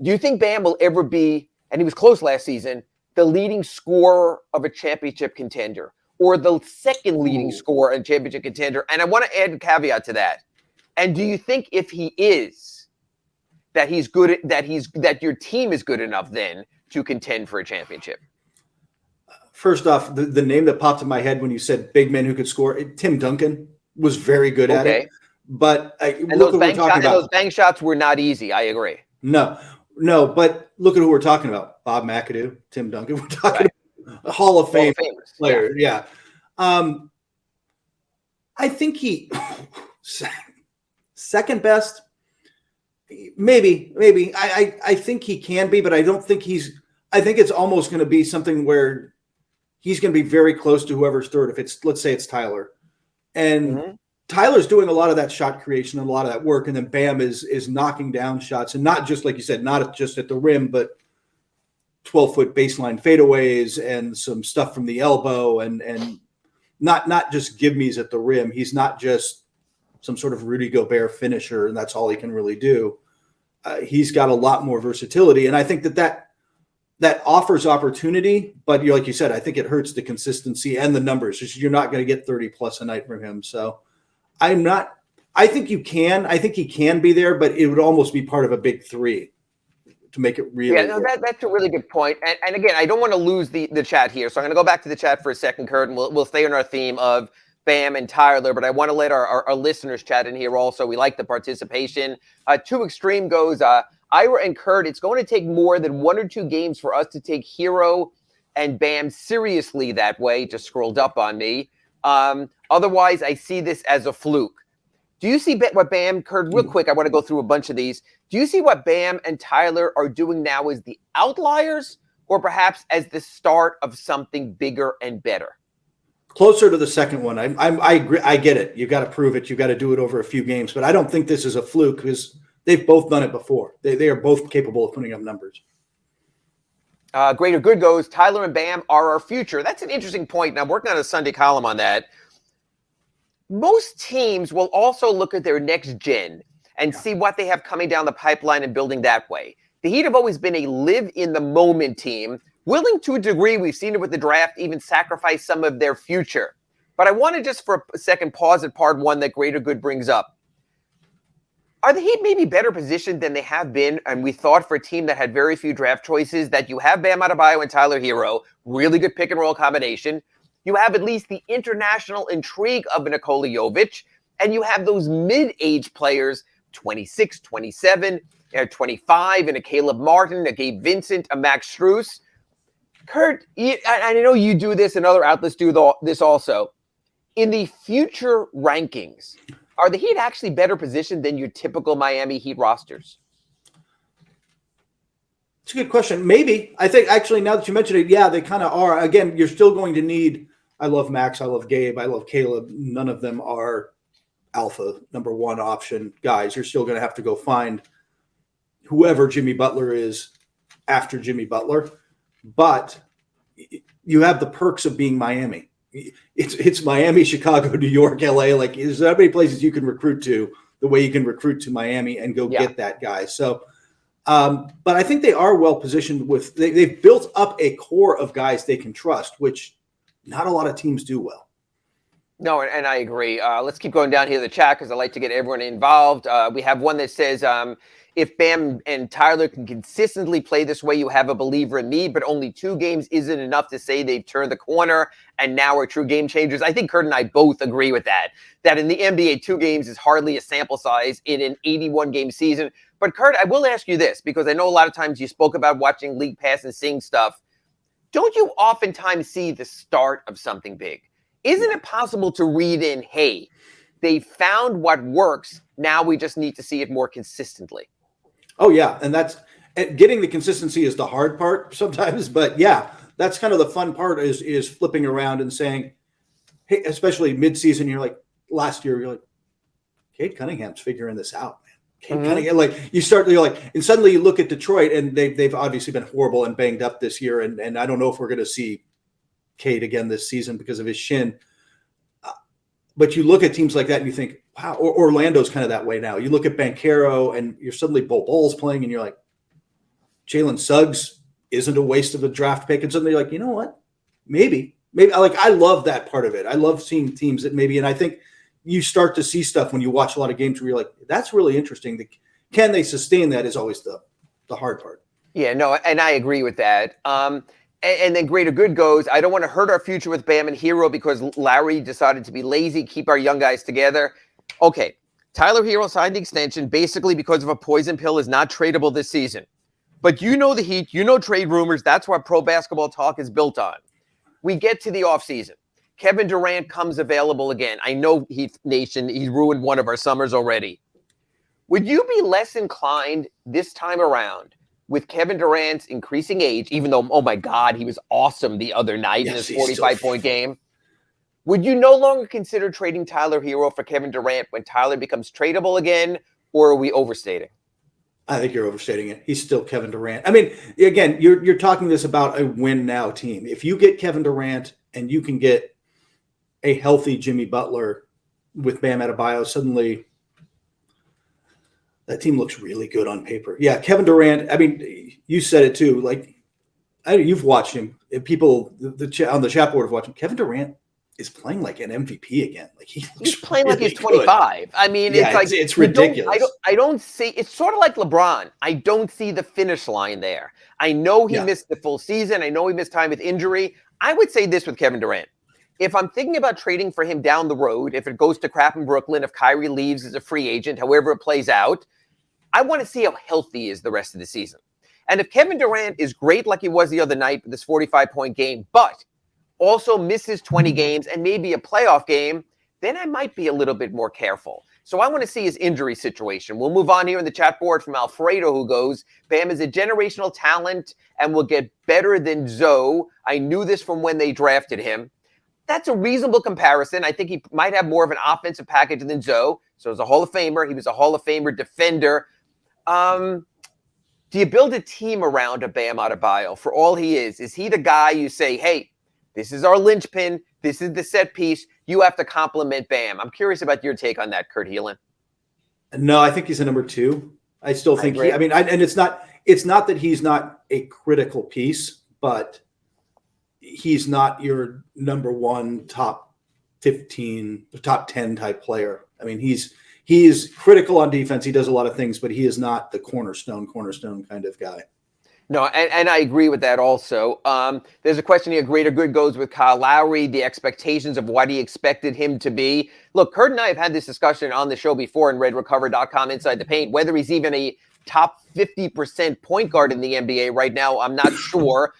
Do you think Bam will ever be, and he was close last season, the leading scorer of a championship contender or the second leading scorer in a championship contender? And I want to add a caveat to that. And do you think if he is, that he's good, that your team is good enough then to contend for a championship? First off, the name that popped in my head when you said big men who could score, Tim Duncan was very good at it. But those bank shots were not easy. I agree. No, but look at who we're talking about. Bob McAdoo, Tim Duncan. We're talking about a Hall of Fame player. Yeah. I think he second best. Maybe. I think he can be, but I don't think I think it's almost going to be something where he's going to be very close to whoever's third. If let's say it's Tyler. And Tyler's doing a lot of that shot creation and a lot of that work, and then Bam is knocking down shots, and not just, like you said, not just at the rim, but 12-foot baseline fadeaways and some stuff from the elbow, and not just give-me's at the rim. He's not just some sort of Rudy Gobert finisher, and that's all he can really do. He's got a lot more versatility, and I think that offers opportunity, but like you said, I think it hurts the consistency and the numbers. You're not going to get 30 plus a night from him. So I think you can. I think he can be there, but it would almost be part of a big three to make it really. Yeah, no, that's a really good point. And again, I don't want to lose the chat here, so I'm going to go back to the chat for a second, Kurt, and we'll stay on our theme of Bam and Tyler, but I want to let our listeners chat in here also. We like the participation. Two Extreme goes, Ira and Kurt, it's going to take more than 1 or 2 games for us to take Hero and Bam seriously that way. Just scrolled up on me. Otherwise, I see this as a fluke. Do you see what Bam, Kurt, real quick, I want to go through a bunch of these. Do you see what Bam and Tyler are doing now as the outliers or perhaps as the start of something bigger and better? Closer to the second one. I agree. I get it. You've got to prove it. You've got to do it over a few games, but I don't think this is a fluke because they've both done it before. They are both capable of putting up numbers. Greater Good goes, Tyler and Bam are our future. That's an interesting point, and I'm working on a Sunday column on that. Most teams will also look at their next gen and see what they have coming down the pipeline and building that way. The Heat have always been a live-in-the-moment team, willing to a degree, we've seen it with the draft, even sacrifice some of their future. But I want to just for a second pause at part one that Greater Good brings up. Are the Heat maybe better positioned than they have been? And we thought for a team that had very few draft choices that you have Bam Adebayo and Tyler Hero, really good pick and roll combination. You have at least the international intrigue of Nikola Jovic, and you have those mid-age players, 26, 27, 25, and a Caleb Martin, a Gabe Vincent, a Max Strus. Kurt, I know you do this and other outlets do this also. In the future rankings, are the Heat actually better positioned than your typical Miami Heat rosters? It's a good question. Maybe. I think actually now that you mention it, yeah, they kind of are. Again, you're still going to need, I love Max, I love Gabe, I love Caleb. None of them are alpha number one option guys. You're still going to have to go find whoever Jimmy Butler is after Jimmy Butler. But you have the perks of being Miami. It's Miami, Chicago, New York, LA. Like, there's that many places you can recruit to the way you can recruit to Miami and go get that guy. So, but I think they are well positioned with, they've built up a core of guys they can trust, which not a lot of teams do well. No, and I agree. Let's keep going down here to the chat because I like to get everyone involved. We have one that says, if Bam and Tyler can consistently play this way, you have a believer in me, but only 2 games isn't enough to say they've turned the corner and now are true game changers. I think Kurt and I both agree with that in the NBA, 2 games is hardly a sample size in an 81-game season. But Kurt, I will ask you this, because I know a lot of times you spoke about watching League Pass and seeing stuff. Don't you oftentimes see the start of something big? Isn't it possible to read in, hey, they found what works, now we just need to see it more consistently? Oh, yeah. And getting the consistency is the hard part sometimes. But, yeah, that's kind of the fun part is flipping around and saying, hey, especially midseason, you're like, last year, you're like, Cade Cunningham's figuring this out, man. Cade Cunningham, like you're like, and suddenly you look at Detroit, and they've obviously been horrible and banged up this year, and I don't know if we're going to see Cade again this season because of his shin. But you look at teams like that and you think, wow, or Orlando's kind of that way now. You look at Banchero and you're suddenly Bol Bol's playing and you're like, Jalen Suggs isn't a waste of a draft pick. And suddenly you're like, you know what? Maybe. Like, I love that part of it. I love seeing teams that maybe, and I think you start to see stuff when you watch a lot of games where you're like, that's really interesting. Can they sustain that is always the hard part. Yeah, no, and I agree with that. And then greater good goes, I don't want to hurt our future with Bam and Hero because Larry decided to be lazy, keep our young guys together. Okay, Tyler Hero signed the extension basically because of a poison pill is not tradable this season. But you know the Heat, you know trade rumors. That's what pro basketball talk is built on. We get to the offseason. Kevin Durant comes available again. I know Heat Nation, he's ruined one of our summers already. Would you be less inclined this time around with Kevin Durant's increasing age, even though, oh my God, he was awesome the other night in his 45-point game? Would you no longer consider trading Tyler Hero for Kevin Durant when Tyler becomes tradable again, or are we overstating? I think you're overstating it. He's still Kevin Durant. I mean, again, you're talking this about a win now team. If you get Kevin Durant and you can get a healthy Jimmy Butler with Bam Adebayo, suddenly that team looks really good on paper. Yeah, Kevin Durant. I mean, you said it too. Like, you've watched him. People on the chat board have watched him. Kevin Durant is playing like an MVP again. Like he's playing really like he's 25. Good. I mean, yeah, it's like it's ridiculous. I don't see. It's sort of like LeBron. I don't see the finish line there. I know he missed the full season. I know he missed time with injury. I would say this with Kevin Durant. If I'm thinking about trading for him down the road, if it goes to crap in Brooklyn, if Kyrie leaves as a free agent, however it plays out, I want to see how healthy he is the rest of the season. And if Kevin Durant is great like he was the other night with this 45-point game, but also misses 20 games and maybe a playoff game, then I might be a little bit more careful. So I want to see his injury situation. We'll move on here in the chat board from Alfredo, who goes, Bam is a generational talent and will get better than Zoe. I knew this from when they drafted him. That's a reasonable comparison. I think he might have more of an offensive package than Zoe. So as a Hall of Famer, he was a Hall of Famer defender. Do you build a team around a Bam Adebayo for all he is? Is he the guy you say, hey, this is our linchpin, this is the set piece, you have to compliment Bam? I'm curious about your take on that, Kurt Helin. No, I think he's a number 2. I still think and it's not that he's not a critical piece, but he's not your number 1 top 15, top 10 type player. I mean, he is critical on defense. He does a lot of things, but he is not the cornerstone kind of guy. No, and I agree with that also. There's a question here, greater good goes with Kyle Lowry, the expectations of what he expected him to be. Look, Kurt and I have had this discussion on the show before in redrecover.com Inside the Paint, whether he's even a top 50% point guard in the NBA right now, I'm not sure.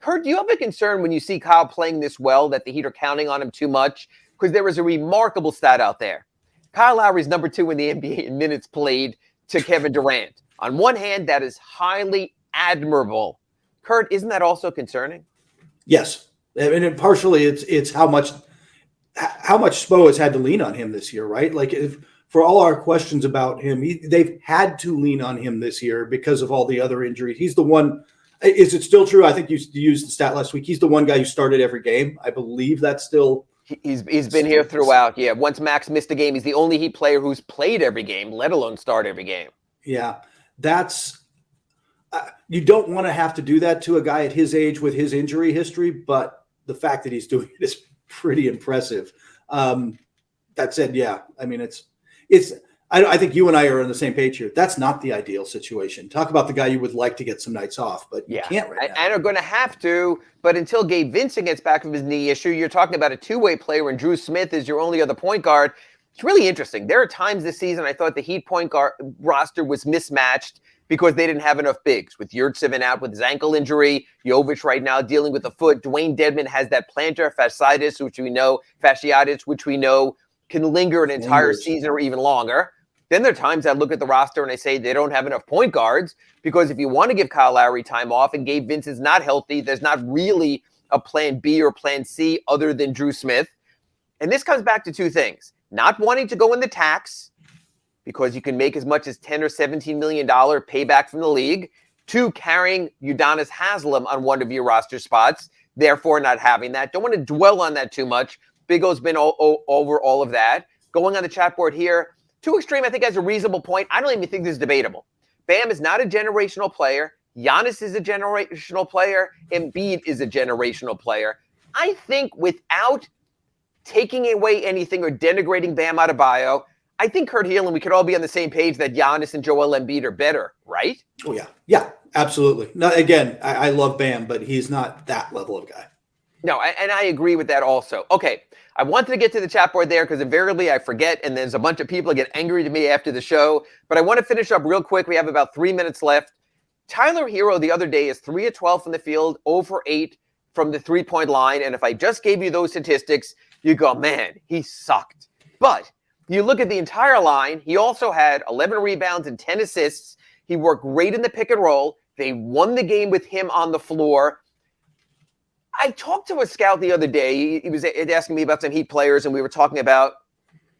Kurt, do you have a concern when you see Kyle playing this well that the Heat are counting on him too much? Because there is a remarkable stat out there. Kyle Lowry is number 2 in the NBA in minutes played to Kevin Durant. On one hand, that is highly admirable. Kurt, isn't that also concerning? Yes. I mean, partially it's how much Spo has had to lean on him this year, right? Like, for all our questions about him, they've had to lean on him this year because of all the other injuries. He's the one. Is it still true? I think you used the stat last week. He's the one guy who started every game. I believe that's still. He's been here throughout. Yeah. Once Max missed a game, he's the only Heat player who's played every game, let alone start every game. Yeah. That's you don't want to have to do that to a guy at his age with his injury history, but the fact that he's doing it is pretty impressive. That said, yeah, I mean, I think you and I are on the same page here. That's not the ideal situation. Talk about the guy you would like to get some nights off, but you can't right now. And are going to have to, but until Gabe Vincent gets back from his knee issue, you're talking about a two-way play when Drew Smith is your only other point guard. It's really interesting. There are times this season I thought the Heat point guard roster was mismatched because they didn't have enough bigs. With Yurtseven out with his ankle injury, Jovic right now dealing with a foot. Dwayne Dedmon has that plantar fasciitis, which we know can linger an entire season or even longer. Then there are times I look at the roster and I say they don't have enough point guards, because if you want to give Kyle Lowry time off and Gabe Vince is not healthy, there's not really a plan B or plan C other than Drew Smith. And this comes back to two things. Not wanting to go in the tax because you can make as much as $10 or $17 million payback from the league. Two, carrying Udonis Haslem on one of your roster spots, therefore not having that. Don't want to dwell on that too much. Big O's been over all of that. Going on the chat board here, Too Extreme I think has a reasonable point. I don't even think this is debatable. Bam is not a generational player. Giannis is a generational player. Embiid is a generational player. I think without taking away anything or denigrating Bam Adebayo, I think Kurt Helin, we could all be on the same page that Giannis and Joel Embiid are better, right? Oh, yeah. Yeah, absolutely. Now, again, I love Bam, but he's not that level of guy. No, and I agree with that also. Okay, I wanted to get to the chat board there because invariably I forget, and there's a bunch of people that get angry to me after the show. But I want to finish up real quick. We have about 3 minutes left. Tyler Hero the other day is 3 of 12 from the field, 0 for 8 from the three-point line. And if I just gave you those statistics, you go, man, he sucked. But you look at the entire line, he also had 11 rebounds and 10 assists. He worked great in the pick and roll. They won the game with him on the floor. I talked to a scout the other day. He was asking me about some Heat players, and we were talking about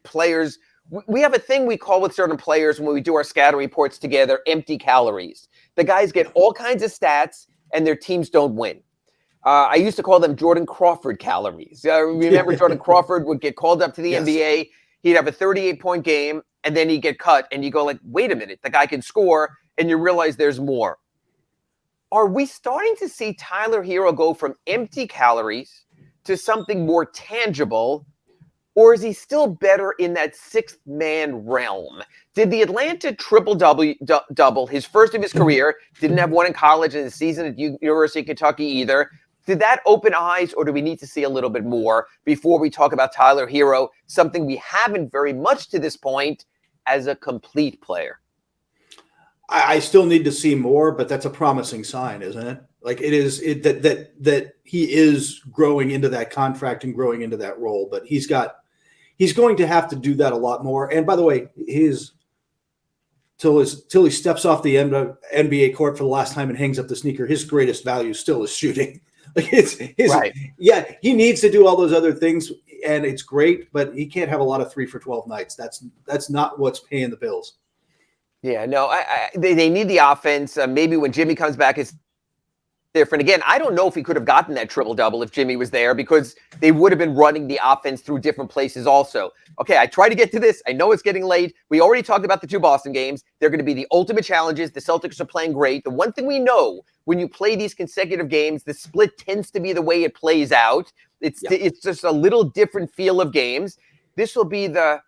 players. We have a thing we call with certain players when we do our scouting reports together, empty calories. The guys get all kinds of stats, and their teams don't win. I used to call them Jordan Crawford calories. Remember Jordan Crawford would get called up to the NBA. He'd have a 38-point game, and then he'd get cut. And you go like, wait a minute, the guy can score, and you realize there's more. Are we starting to see Tyler Hero go from empty calories to something more tangible, or is he still better in that sixth-man realm? Did the Atlanta triple-double, his first of his career, didn't have one in college and the season at University of Kentucky either, did that open eyes, or do we need to see a little bit more before we talk about Tyler Hero, something we haven't very much to this point, as a complete player? I still need to see more, but that's a promising sign, isn't it? Like it is that he is growing into that contract and growing into that role, but he's going to have to do that a lot more. And by the way, till he steps off the NBA court for the last time and hangs up the sneaker, his greatest value still is shooting. Like right. Yeah, he needs to do all those other things, and it's great, but he can't have a lot of 3 for 12 nights. That's not what's paying the bills. Yeah, no, they need the offense. Maybe when Jimmy comes back, it's different. Again, I don't know if he could have gotten that triple-double if Jimmy was there, because they would have been running the offense through different places also. Okay, I try to get to this. I know it's getting late. We already talked about the 2 Boston games. They're going to be the ultimate challenges. The Celtics are playing great. The one thing we know, when you play these consecutive games, the split tends to be the way it plays out. It's just a little different feel of games. This will be the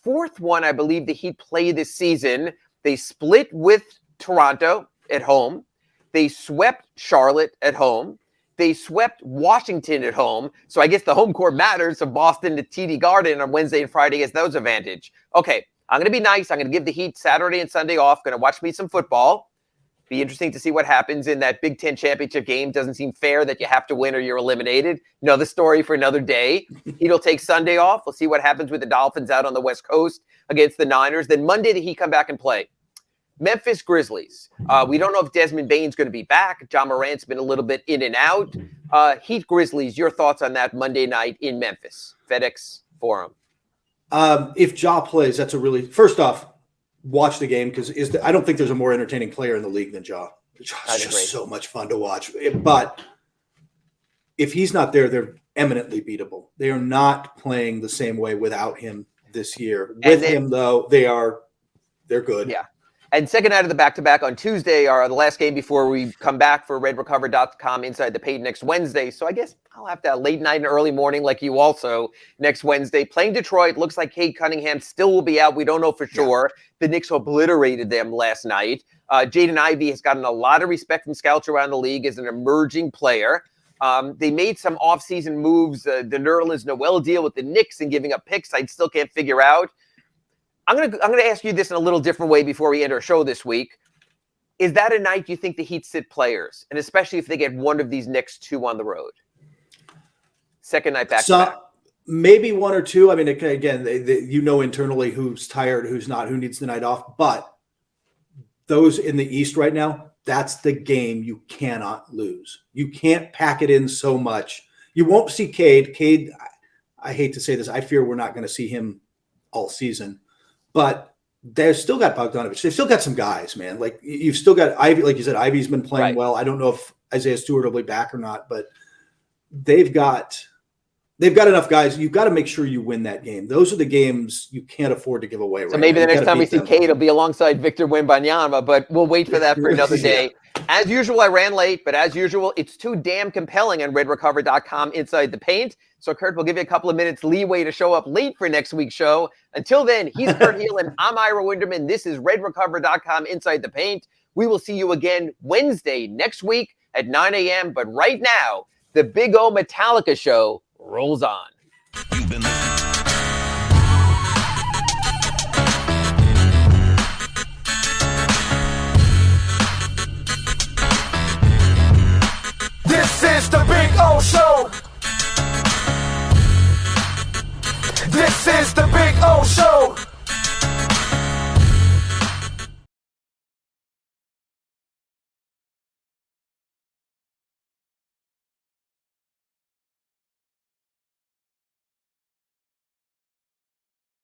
4th one, I believe, the Heat play this season. They split with Toronto at home. They swept Charlotte at home. They swept Washington at home. So I guess the home court matters. So Boston to TD Garden on Wednesday and Friday gets those advantage. Okay, I'm going to be nice. I'm going to give the Heat Saturday and Sunday off. Going to watch me some football. Be interesting to see what happens in that Big Ten championship game. Doesn't seem fair that you have to win or you're eliminated. Another story for another day. He'll take Sunday off. We'll see what happens with the Dolphins out on the West Coast against the Niners. Then Monday, the Heat come back and play Memphis Grizzlies. We don't know if Desmond Bane's going to be back. John Morant's been a little bit in and out. Heat Grizzlies, your thoughts on that Monday night in Memphis, FedEx Forum? If Ja plays, that's a really, first off, watch the game, because I don't think there's a more entertaining player in the league than Ja. Ja's just so much fun to watch. But if he's not there, they're eminently beatable. They are not playing the same way without him this year. With him, though, they're good. Yeah. And second night of the back-to-back on Tuesday, the last game before we come back for RedRecover.com Inside the Paint next Wednesday. So I guess I'll have that late night and early morning like you also next Wednesday. Playing Detroit, looks like Cade Cunningham still will be out. We don't know for sure. The Knicks obliterated them last night. Jaden Ivey has gotten a lot of respect from scouts around the league as an emerging player. They made some offseason moves, the Nerlens Noel deal with the Knicks and giving up picks I still can't figure out. I'm gonna ask you this in a little different way before we end our show this week. Is that a night you think the Heat sit players, and especially if they get one of these next 2 on the road? Second night back to back. maybe one or two. I mean, again, internally who's tired, who's not, who needs the night off. But those in the East right now, that's the game you cannot lose. You can't pack it in so much. You won't see Cade. Cade, I hate to say this, I fear we're not going to see him all season. But they've still got Bogdanovich. They've still got some guys, man. Like you've still got Ivy. Like you said, Ivy's been playing well. I don't know if Isaiah Stewart will be back or not, but they've got enough guys. You've got to make sure you win that game. Those are the games you can't afford to give away. So maybe the next time we see Cade, it'll be alongside Victor Wembanyama, but we'll wait for that for another day. As usual, I ran late, but as usual, it's too damn compelling on redrecover.com inside the paint. So Kurt, we'll give you a couple of minutes leeway to show up late for next week's show. Until then, he's Kurt Helin. I'm Ira Winderman. This is redrecover.com inside the paint. We will see you again Wednesday next week at 9 a.m. But right now, the Big O Metallica show rolls on. You've been listening